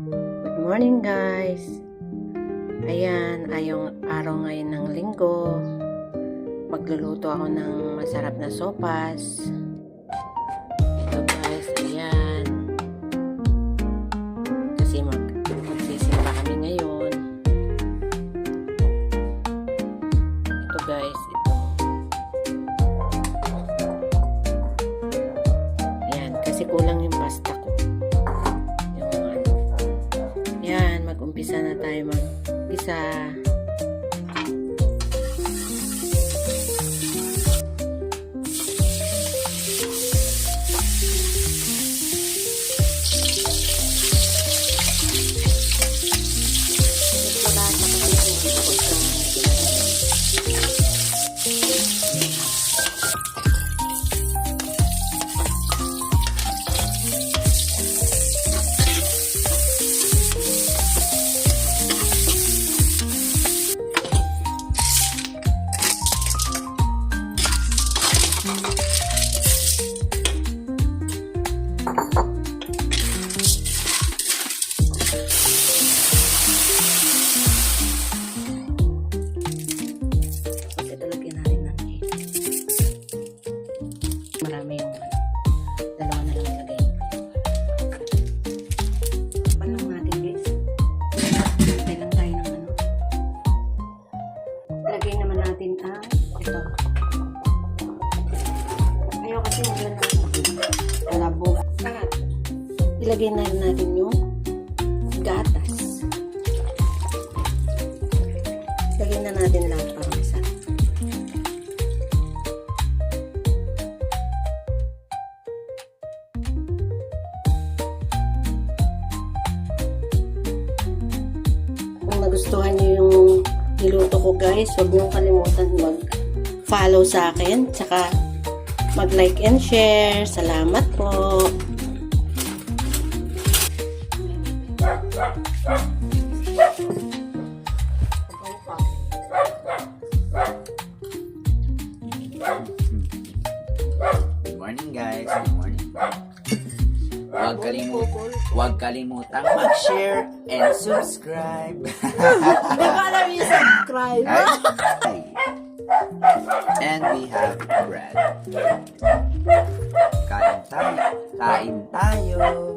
Good morning guys. Ayan, ayong araw ngayon ng linggo. Magluluto ako ng masarap na sopas. Ito guys, ayan. Kasi magsisimba kami ngayon. Ito guys, ito. Ayan, kasi kulang yung pasta ko. Mag-umpisa na tayo mag-isa. Marami yung dalawa na lang ilagay. Panong natin guys. Lagay lang tayo ng ano. Lagay naman natin ang ito. Ayaw kasi maglagay ng kalabo. Ilagay na natin yung gatas. Lagay na natin lahat para isa. Nagustuhan niyo yung niluto ko guys, huwag niyong kalimutan mag-follow sa akin, tsaka mag-like and share. Salamat po. Good morning guys, good morning. Huwag kalimutang mag-share and subscribe. Hindi ko alam yung subscribe. And we have bread. Kain tayo.